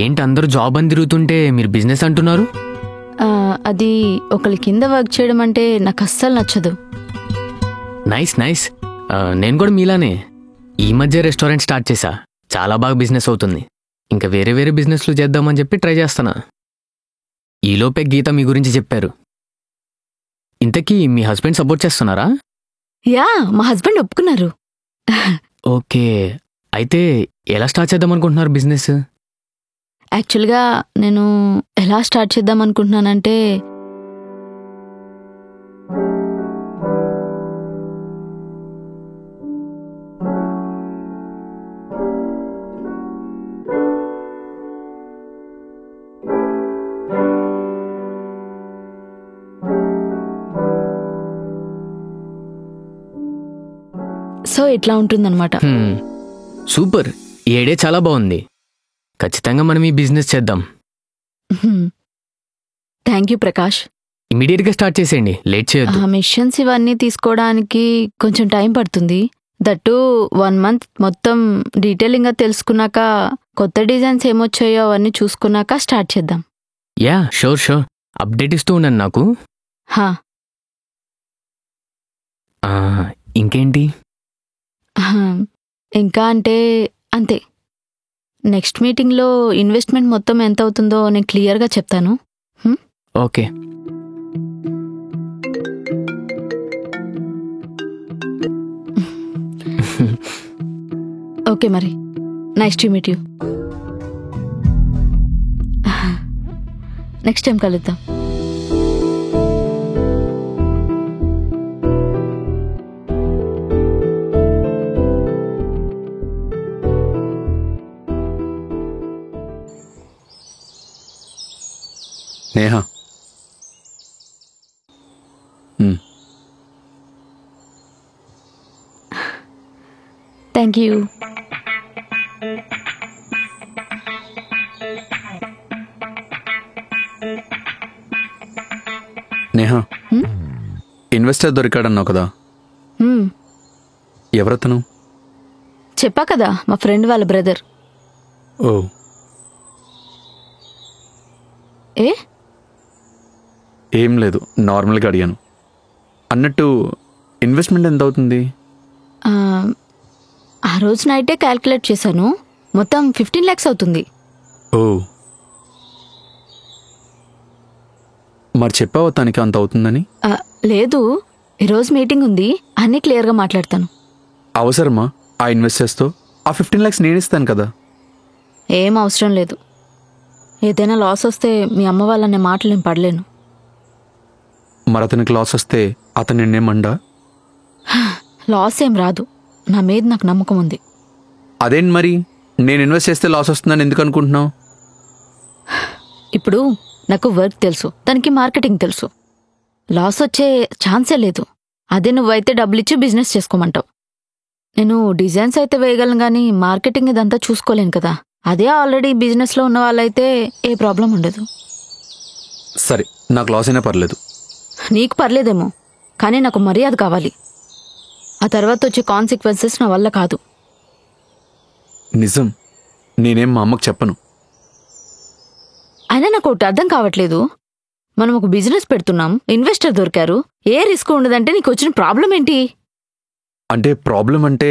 ఏంటి అందరూ జాబ్ అని తిరుగుతుంటే మీరు బిజినెస్ అంటున్నారు? అది ఒకరి కింద వర్క్ చేయడం అంటే నాకు అస్సలు నచ్చదు. Nice nice. నేను కూడా మీలానే ఈ మధ్య రెస్టారెంట్ స్టార్ట్ చేశా. చాలా బాగా బిజినెస్ అవుతుంది. ఇంకా వేరే వేరే బిజినెస్లు చేద్దామని చెప్పి ట్రై చేస్తానా. ఈలోపే గీత మీ గురించి చెప్పారు. ఇంతకీ మీ హస్బెండ్ సపోర్ట్ చేస్తున్నారా? యా, మా హస్బెండ్ ఒప్పుకున్నారు. ఓకే, అయితే ఎలా స్టార్ట్ చేద్దాం అనుకుంటున్నారు బిజినెస్? యాక్చువల్గా నేను ఎలా స్టార్ట్ చేద్దాం అనుకుంటున్నానంటే, సో ఇట్లా ఉంటుందన్నమాట. సూపర్, ఈ ఐడియా చాలా బాగుంది. ఖచ్చితంగా మనం ఈ బిజినెస్ చేద్దాం. Thank you Prakash. ఇమీడియట్గా స్టార్ట్ చేసేయండి, లేట్ చేయొద్దు. మిషన్స్ ఇవన్నీ తీసుకోవడానికి కొంచెం టైం పడుతుంది. దట్టు 1 month మొత్తం డీటెయిలింగ్గా తెలుసుకున్నాక, కొత్త డిజైన్స్ ఏమొచ్చాయో అవన్నీ చూసుకున్నాక స్టార్ట్ చేద్దాం. యా షూర్ షూర్, అప్డేట్ ఇస్తూ ఉండండి నాకు. హా, ఇంకేంటి? ఇంకా అంటే అంతే. నెక్స్ట్ మీటింగ్లో ఇన్వెస్ట్మెంట్ మొత్తం ఎంత అవుతుందో నేను క్లియర్గా చెప్తాను. ఓకే. ఓకే మరి, nice to meet you. Next time కలుద్దాం. Neha, thank you. Neha, investor దొరికాడన్నావు కదా, ఎవరతను? చెప్పా కదా, మా ఫ్రెండ్ వాళ్ళ బ్రదర్. ఓ, ఏ ఏం లేదు, నార్మల్గా అడిగాను. అన్నట్టు ఇన్వెస్ట్మెంట్ ఎంత అవుతుంది? ఆ రోజు నైటే క్యాల్కులేట్ చేశాను, మొత్తం 15 lakhs అవుతుంది. ఓ, మరి చెప్పావా తనకి అంత అవుతుందని? లేదు, ఈరోజు మీటింగ్ ఉంది, అన్నీ క్లియర్గా మాట్లాడతాను. అవసరమా ఆ ఇన్వెస్టర్స్తో? ఆ 15 lakhs నేను ఇస్తాను కదా. ఏం అవసరం లేదు. ఏదైనా లాస్ వస్తే మీ అమ్మ వాళ్ళనే మాటలు నేను పడలేను. మరి అతనికి లాస్ వస్తే అతను నిన్నేమండా? లాస్ ఏం రాదు, నా మీద నాకు నమ్మకం ఉంది. అదేంటి మరి, నేను ఇన్వెస్ట్ చేస్తే లాస్ వస్తుందని ఎందుకు అనుకుంటున్నావు? ఇప్పుడు నాకు వర్క్ తెలుసు, తనకి మార్కెటింగ్ తెలుసు. లాస్ వచ్చే ఛాన్సే లేదు. అదే నువ్వైతే డబ్బులిచ్చి బిజినెస్ చేసుకోమంటావు. నేను డిజైన్స్ అయితే వేయగలను కానీ మార్కెటింగ్ ఇదంతా చూసుకోలేను కదా. అదే ఆల్రెడీ బిజినెస్లో ఉన్న వాళ్ళైతే ఏ ప్రాబ్లం ఉండదు. సరే, నాకు లాస్ అయినా పర్లేదు. నీకు పర్లేదేమో, కానీ నాకు మర్యాద కావాలి. ఆ తర్వాత వచ్చే కాన్సిక్వెన్సెస్ నా వల్ల కాదు. నిజం, నేనేం మా అమ్మకు చెప్పను. అయినా నాకు ఒకటి అర్థం కావట్లేదు. మనం ఒక బిజినెస్ పెడుతున్నాం, ఇన్వెస్టర్ దొరికారు, ఏ రిస్క్ ఉండదంటే నీకు వచ్చిన ప్రాబ్లం ఏంటి? అంటే ప్రాబ్లం అంటే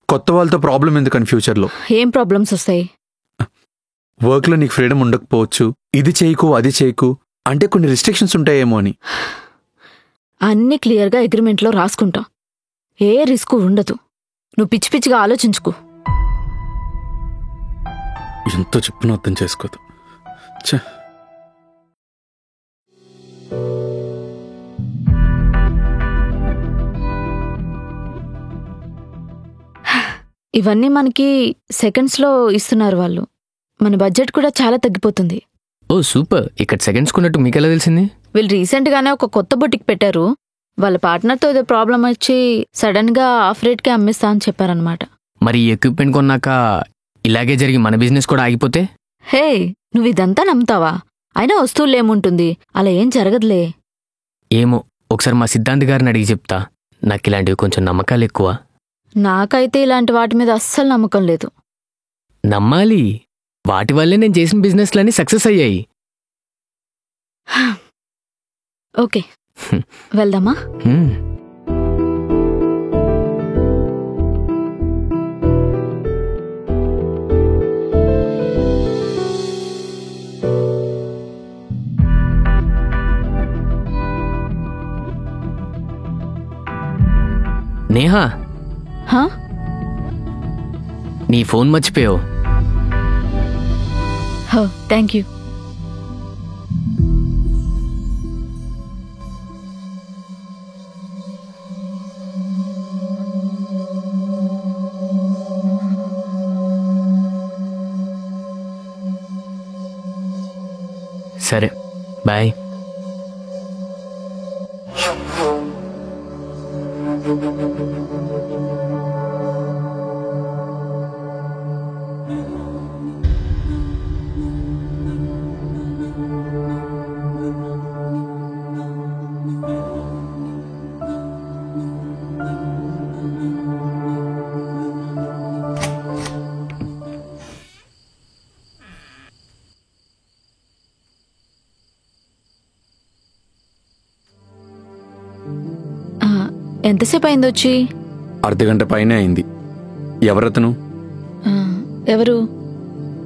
కొత్త వాళ్ళతో ప్రాబ్లం ఎందుకని ఫ్యూచర్లో? ఏం ప్రాబ్లమ్స్ వస్తాయి? వర్క్లో నీకు ఫ్రీడమ్ ఉండకపోవచ్చు, ఇది చేయకు అది చేయకు అంటే కొన్ని రిస్ట్రిక్షన్స్ ఉంటాయేమో అని. అన్నీ క్లియర్గా అగ్రిమెంట్లో రాసుకుంటా, ఏ రిస్క్ ఉండదు. నువ్వు పిచ్చి పిచ్చిగా ఆలోచించుకో. ఎంతో చెప్పిన అర్థం చేసుకోదు. ఇవన్నీ మనకి సెకండ్స్లో ఇస్తున్నారు వాళ్ళు. మన బడ్జెట్ కూడా చాలా తగ్గిపోతుంది. ఓ సూపర్, ఇక్కడ సెకండ్స్ కొన్నట్టు మీకెలా తెలిసింది? వీళ్ళు రీసెంట్గానే ఒక కొత్త బొటిక్ పెట్టారు. వాళ్ళ పార్ట్నర్తో ఏదో ప్రాబ్లం వచ్చి సడన్గా ఆఫ్ రేట్కే అమ్మిస్తా అని చెప్పారనమాట. మరి ఈ ఎక్విప్మెంట్ కొన్నాక ఇలాగే జరిగి మన బిజినెస్ కూడా ఆగిపోతే? హే, నువ్వు ఇదంతా నమ్ముతావా? అయినా వస్తువులు ఏముంటుంది, అలా ఏం జరగదులే. ఏమో, ఒకసారి మా సిద్ధాంత్ గారిని అడిగి చెప్తా. నాకు ఇలాంటివి కొంచెం నమ్మకాలు ఎక్కువ. నాకైతే ఇలాంటి వాటి మీద అస్సలు నమ్మకం లేదు. నమ్మాలి, వాటి వల్లే నేను చేసిన బిజినెస్లన్నీ సక్సెస్ అయ్యాయి. ఓకే వెళ్దామా? హ్మ్. నేహా, హా? నీ ఫోన్ మర్చిపోయావు. హో థ్యాంక్ యూ. సరే బాయ్. ఆ, ఎంతసేపు అయింది వచ్చి? అర్ధగంట పైనే అయింది. ఎవరతను? ఆ, ఎవరు?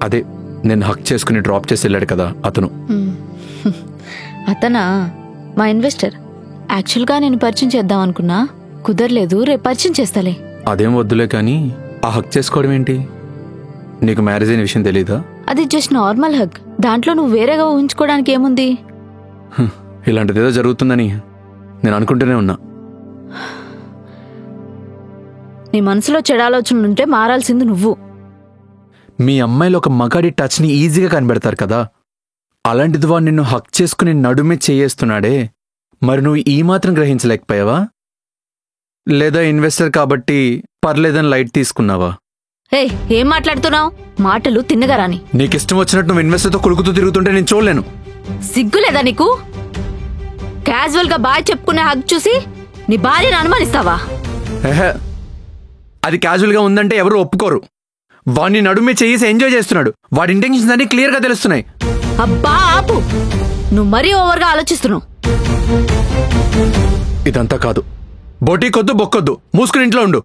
అదే నేను హక్ చేసుకుని డ్రాప్ చేసి వెళ్ళాడు కదా అతను. మ్, అతనా? మా ఇన్వెస్టర్. యాక్చువల్గా నేను పరిచయం చేద్దాం అనుకున్నా, కుదరలేదు. రేపు పరిచయం చేస్తాలే. అదేం వద్దులే కానీ ఆ హక్ చేసుకోవడం ఏంటి? నీకు మ్యారేజ్ అయిన విషయం తెలీదా? అది జస్ట్ నార్మల్ హగ్. దాంట్లో నువ్వు వేరేగా ఊహించుకోవడానికి ఏముంది? ఇలాంటిదేదో జరుగుతుందని నేను అనుకుంటూనే ఉన్నా. నీ మనసులో చెడు ఆలోచనలుంటే మారాల్సింది నువ్వు. మీ అమ్మాయిలు ఒక మగాడి టచ్ని ఈజీగా కనిపెడతారు కదా, అలాంటిది వాడు నిన్ను హక్ చేసుకుని నడుమే చేయేస్తున్నాడే, మరి నువ్వు ఈ మాత్రం గ్రహించలేకపోయావా? లేదా ఇన్వెస్టర్ కాబట్టి పర్లేదని లైట్ తీసుకున్నావా? ఏయ్, ఏం మాట్లాడుతున్నావు? మాటలు తిన్నగా రాని. నీకిష్టం వచ్చినట్టు నువ్వు ఇన్వెస్టర్తో కొలుకుతూ తిరుగుతుంటే నేను చూడలేను. సిగ్గులేదా నీకు? క్యాజువల్ గా బాయ్ చెప్పుకునే హగ్ చూసి నీ భార్యను అనుమానిస్తావా? ఎహె, అది క్యాజువల్గా ఉందంటే ఎవరు ఒప్పుకోరు. వాడిని నడుమే చేసి ఎంజాయ్ చేస్తున్నాడు. వాడి ఇంటెన్షన్స్ అన్ని క్లియర్గా తెలుస్తున్నాయి. అబ్బా ఆపు, నువ్వు మరీ ఓవర్గా ఆలోచిస్తున్నావు. ఇదంతా కాదు. బొటీకొద్దు బొక్కొద్దు, మూసుకుని ఇంట్లో ఉండు.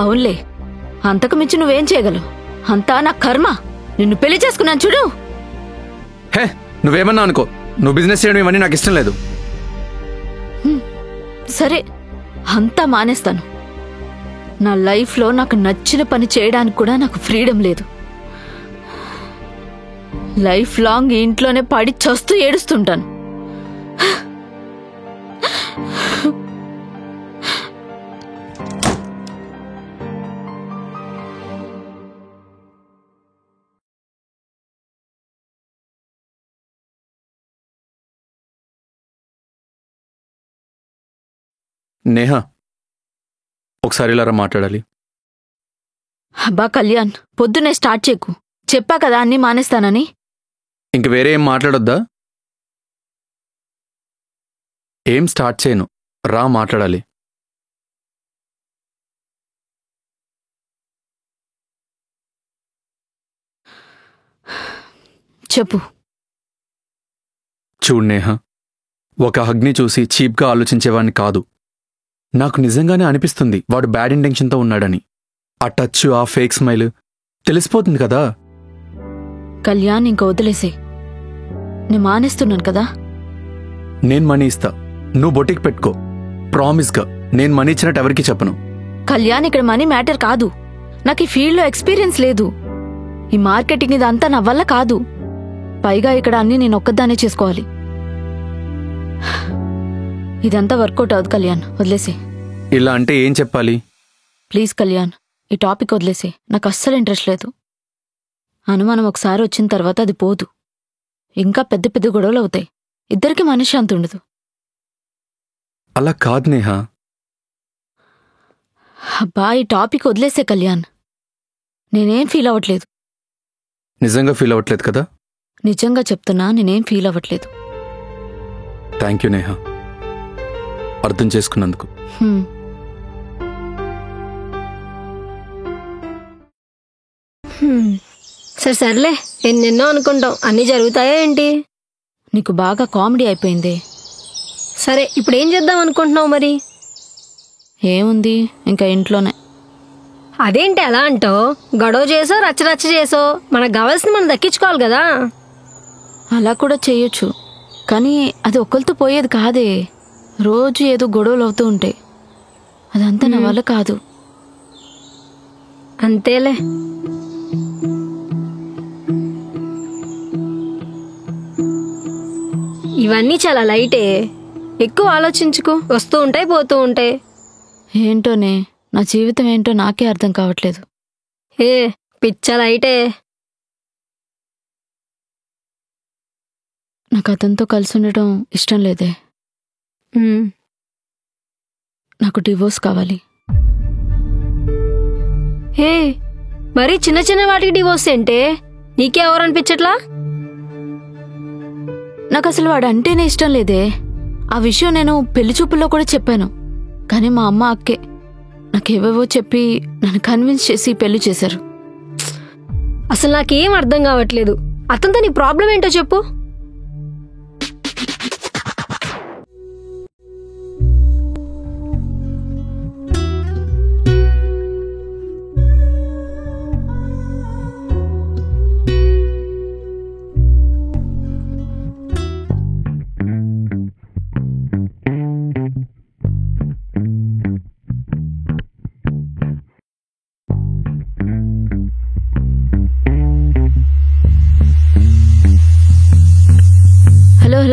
అవునులే, అంతకు మించి నువ్వేం చేయగలవు? అంతా నా కర్మ. నిన్ను పెళ్లి చేసుకున్నాను చూడు. హే, నువ్వేమన్నా అనుకో, నువ్వు బిజినెస్ చేయడం ఇవన్నీ నాకు ఇష్టం లేదు. సరే, అంతా మానేస్తాను. నా లైఫ్లో నాకు నచ్చిన పని చేయడానికి కూడా నాకు ఫ్రీడమ్ లేదు. లైఫ్ లాంగ్ ఈ ఇంట్లోనే పడి చస్తూ ఏడుస్తుంటాను. నేహా, ఒకసారి ఇలా మాట్లాడాలి. అబ్బా కళ్యాణ్, పొద్దునే స్టార్ట్ చేయకు. చెప్పా కదా అన్నీ మానేస్తానని. ఇంక వేరే ఏం మాట్లాడొద్దా? ఏం స్టార్ట్ చేయను, రా మాట్లాడాలి. చెప్పు. చూడు నేహా, ఒక హగ్ని చూసి చీప్గా ఆలోచించేవాడిని కాదు. నాకు నిజంగానే అనిపిస్తుంది వాడు బ్యాడ్ ఇంటెన్షన్తో ఉన్నాడని. ఆ టచ్, ఆ ఫేక్ స్మైల్ తెలిసిపోతుంది కదా. కళ్యాణ్, ఇంక వదిలేసే. నేను మానేస్తున్నాను కదా. నేను మనీ ఇస్తా, నువ్వు బొటిక్ పెట్టుకో. ప్రామిస్గా నేను మనీ ఇచ్చినట్టు ఎవరికి చెప్పను. కళ్యాణ్, ఇక్కడ మనీ మ్యాటర్ కాదు. నాకు ఈ ఫీల్డ్లో ఎక్స్పీరియన్స్ లేదు. ఈ మార్కెటింగ్ ఇదంతా నా వల్ల కాదు. పైగా ఇక్కడ అన్నీ నేను ఒక్కదాన్నే చేసుకోవాలి. ఇదంతా వర్కౌట్ అవ్వదు కళ్యాణ్, వదిలేసే. ఇలా అంటే ఏం చెప్పాలి? ప్లీజ్ కళ్యాణ్, ఈ టాపిక్ వదిలేసే. నాకు అస్సలు ఇంట్రెస్ట్ లేదు. అనుమానం ఒకసారి వచ్చిన తర్వాత అది పోదు. ఇంకా పెద్ద పెద్ద గొడవలు అవుతాయి. ఇద్దరికి మనశ్శాంతి ఉండదు. అలా కాదు నేహా. అబ్బా, ఈ టాపిక్ వదిలేసే కళ్యాణ్. నేనేం ఫీల్ అవ్వట్లేదు. నిజంగా ఫీల్ అవ్వట్లేదు కదా? నిజంగా చెప్తున్నా, నేనేం ఫీల్ అవ్వట్లేదు. థ్యాంక్ యూ నేహా, అర్థం చేసుకున్నందుకు. సర్లే, ఎన్నెన్నో అనుకుంటాం, అన్నీ జరుగుతాయా ఏంటి? నీకు బాగా కామెడీ అయిపోయింది. సరే, ఇప్పుడు ఏం చేద్దాం అనుకుంటున్నావు మరి? ఏముంది, ఇంకా ఇంట్లోనే. అదేంటి అలా అంటావు? గొడవ చేసో రచ్చరచ్చ చేసో మనకు కావాల్సింది మనం దక్కించుకోవాలి కదా. అలా కూడా చెయ్యొచ్చు, కానీ అది ఒక్కరితో పోయేది కాదే. రోజు ఏదో గొడవలు అవుతూ ఉంటాయి. అదంతా నా వల్ల కాదు. అంతేలే. ఇవన్నీ చాలా లైటే, ఎక్కువ ఆలోచించుకో. వస్తూ ఉంటాయి, పోతూ ఉంటాయి. ఏంటోనే, నా జీవితం ఏంటో నాకే అర్థం కావట్లేదు. ఏ పిచ్చ లైటే. నాకు అతనితో కలిసి ఉండటం ఇష్టం లేదే. నాకు డివోర్స్ కావాలి. హే, మరి చిన్న చిన్న వాటికి డివోర్స్ ఏంటే? నీకే ఎవరు అనిపించట్లా? నాకు అసలు వాడు అంటేనే ఇష్టం లేదే. ఆ విషయం నేను పెళ్లి చూపుల్లో కూడా చెప్పాను, కానీ మా అమ్మ అక్కే నాకేవేవో చెప్పి నన్ను కన్విన్స్ చేసి పెళ్లి చేశారు. అసలు నాకేం అర్థం కావట్లేదు. అతనితో నీ ప్రాబ్లం ఏంటో చెప్పు.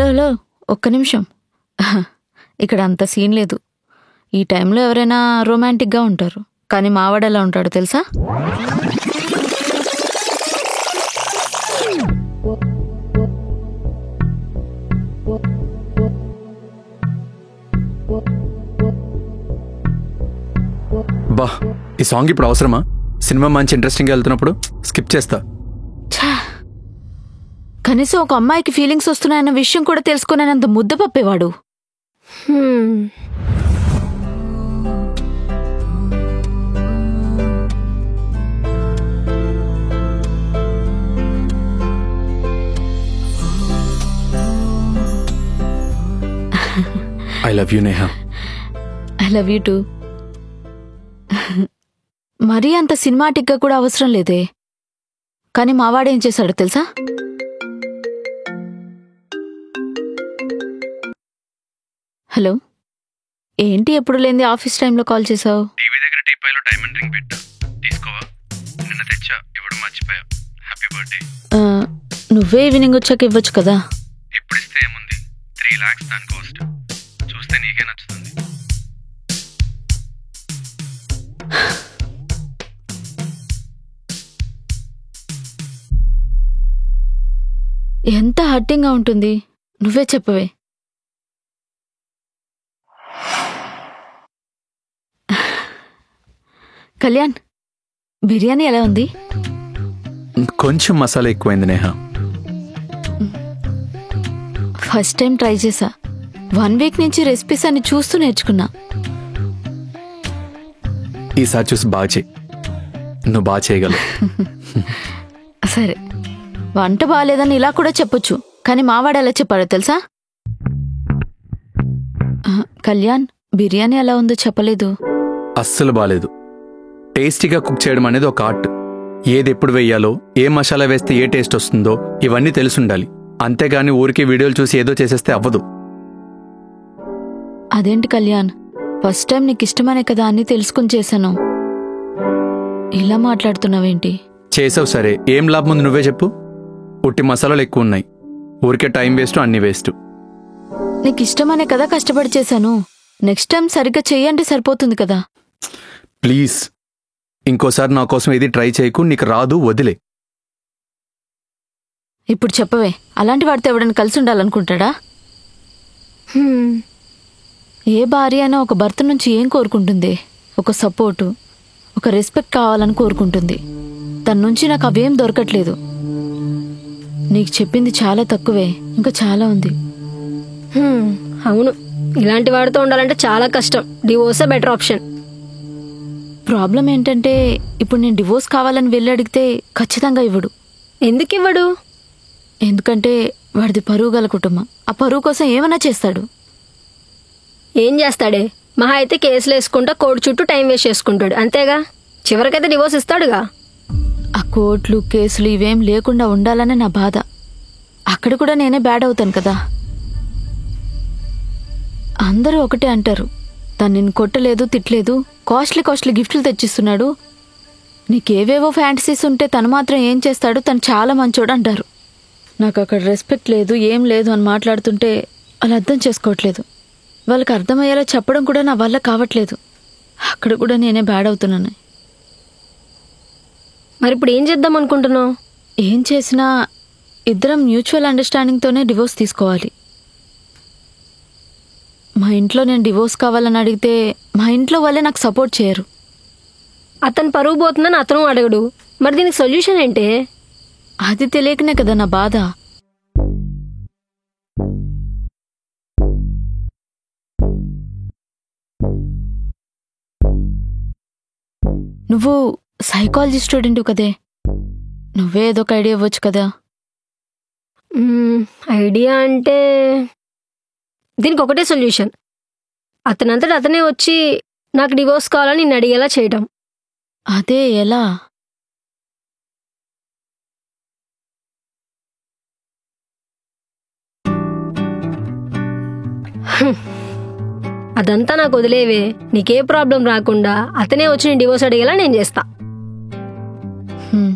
హలో, ఒక్క నిమిషం. ఇక్కడ అంత సీన్ లేదు. ఈ టైంలో ఎవరైనా రొమాంటిక్గా ఉంటారు, కానీ మావాడు ఎలా ఉంటాడో తెలుసా? బా, ఈ సాంగ్ ఇప్పుడు అవసరమా? సినిమా మంచి ఇంట్రెస్టింగ్గా వెళ్తున్నప్పుడు స్కిప్ చేస్తా. కనీసం ఒక అమ్మాయికి ఫీలింగ్స్ వస్తున్నాయన్న విషయం కూడా తెలుసుకునేంత ముద్ద పప్పేవాడు. I love you Neha. I love you too. మరీ అంత సినిమాటిక్గా కూడా అవసరం లేదే. కానీ మావాడేం చేశాడో తెలుసా? హలో, ఏంటి ఎప్పుడు లేని ఆఫీస్ టైంలో కాల్ చేసావు? టీవీ దగ్గర టీపాయిలో డైమండ్ రింగ్ పెట్టా, తీసుకోవా? నిన్న తెచ్చా, ఇవ్వడం మర్చిపోయా. Happy birthday. నువ్వే ఈవినింగ్ వచ్చాక ఇవ్వచ్చు కదా. ఎప్పుడు ఇస్తే ఏముంది, 3 lakhs దాని కాస్ట్. చూస్తే నీకే నచ్చుతుంది. ఎంత హర్టింగ్గా ఉంటుంది, నువ్వే చెప్పవే. కళ్యాణ్, బిర్యానీ ఎలా ఉంది? కొంచెం మసాలా ఎక్కువైంది నేహా. ఫస్ట్ టైం ట్రై చేసా. 1 వీక్ నుంచి రెసిపీస్ అన్ని చూస్తూ నేర్చుకున్నా. ఈసారి చూసి బాగా చేయి, నువ్వు బాగా చేయగలవు. సరే, వంట బాగాలేదని ఇలా కూడా చెప్పొచ్చు, కానీ మావాడు ఎలా చెప్పాడో తెలుసా? కళ్యాణ్, బిర్యానీ ఎలా ఉందో చెప్పలేదు. అస్సలు బాలేదు. టేస్టీగా కుక్ చేయడం అనేది ఒక ఆర్ట్. ఏది ఎప్పుడు వెయ్యాలో, ఏ మసాలా వేస్తే ఏ టేస్ట్ వస్తుందో ఇవన్నీ తెలుసుండాలి. అంతేగాని ఊరికి వీడియోలు చూసి ఏదో చేసేస్తే అవ్వదు. అదేంటి కళ్యాణ్, ఫస్ట్ టైం నీకు ఇష్టమనే కదా అన్నీ తెలుసుకుని చేశాను. ఇలా మాట్లాడుతున్నావేంటి? చేసావు సరే, ఏం లాభం ఉంది నువ్వే చెప్పు. ఉట్టి మసాలాలు ఎక్కువ ఉన్నాయి, ఊరికే టైం వేస్ట్, అన్ని వేస్ట్. నీకు ఇష్టమనే కదా కష్టపడి చేశాను. నెక్స్ట్ టైం సరిగ్గా చెయ్యంటే సరిపోతుంది కదా. ప్లీజ్, ఇంకోసారి నా కోసం ఏది ట్రై చేయకు. నీకు రాదు, వదిలే. ఇప్పుడు చెప్పవే, అలాంటి వాడితో ఎవడైనా కలిసి ఉండాలనుకుంటాడా? ఏ భార్య అయినా ఒక భర్త నుంచి ఏం కోరుకుంటుంది? ఒక సపోర్టు, ఒక రెస్పెక్ట్ కావాలని కోరుకుంటుంది. తన నుంచి నాకు అవేం దొరకట్లేదు. నీకు చెప్పింది చాలా తక్కువే, ఇంకా చాలా ఉంది. అవును, ఇలాంటి వాడితో ఉండాలంటే చాలా కష్టం. డివోర్సే బెటర్ ఆప్షన్. ప్రాబ్లం ఏంటంటే ఇప్పుడు నేను డివోర్స్ కావాలని వెళ్ళి అడిగితే ఖచ్చితంగా ఇవ్వడు. ఎందుకు ఇవ్వడు? ఎందుకంటే వాడిది పరువు గల కుటుంబం. ఆ పరువు కోసం ఏమైనా చేస్తాడు. ఏం చేస్తాడే? మహా అయితే కేసులు వేసుకుంటా కోర్టు చుట్టూ టైం వేస్ట్ చేసుకుంటాడు, అంతేగా. చివరికైతే డివోర్స్ ఇస్తాడుగా. ఆ కోర్టులు కేసులు ఇవేం లేకుండా ఉండాలనే నా బాధ. అక్కడ కూడా నేనే బ్యాడ్ అవుతాను కదా. అందరూ ఒకటే అంటారు, తను నిన్ను కొట్టలేదు, తిట్టలేదు, కాస్ట్లీ గిఫ్ట్లు తెచ్చిస్తున్నాడు, నీకేవేవో ఫ్యాంటసీస్ ఉంటే తను మాత్రం ఏం చేస్తాడు, తను చాలా మంచోడు అంటారు. నాకు అక్కడ రెస్పెక్ట్ లేదు, ఏం లేదు అని మాట్లాడుతుంటే వాళ్ళు అర్థం చేసుకోవట్లేదు. వాళ్ళకి అర్థమయ్యేలా చెప్పడం కూడా నా వల్ల కావట్లేదు. అక్కడ కూడా నేనే బ్యాడ్ అవుతున్నాను. మరి ఇప్పుడు ఏం చేద్దాం అనుకుంటున్నావు? ఏం చేసినా ఇద్దరం మ్యూచువల్ అండర్స్టాండింగ్తోనే డివోర్స్ తీసుకోవాలి. మా ఇంట్లో నేను డివోర్స్ కావాలని అడిగితే మా ఇంట్లో వాళ్ళే నాకు సపోర్ట్ చేయరు. అతను పరువు పోతుందని అతను అడగడు. మరి దీనికి సొల్యూషన్ ఏంటి? అది తెలియకనే కదా నా బాధ. నువ్వు సైకాలజీ స్టూడెంట్ కదే, నువ్వే ఏదో ఒక ఐడియా ఇవ్వచ్చు కదా. ఐడియా అంటే దీనికి ఒకటే సొల్యూషన్. అతనంతట అతనే వచ్చి నాకు డివోర్స్ కావాలని నిన్ను అడిగేలా చేయటం. అదే ఎలా? అదంతా నాకు వదిలేవే. నీకే ప్రాబ్లం రాకుండా అతనే వచ్చి నేను డివోర్స్ అడిగేలా నేను చేస్తా. హ్మ్.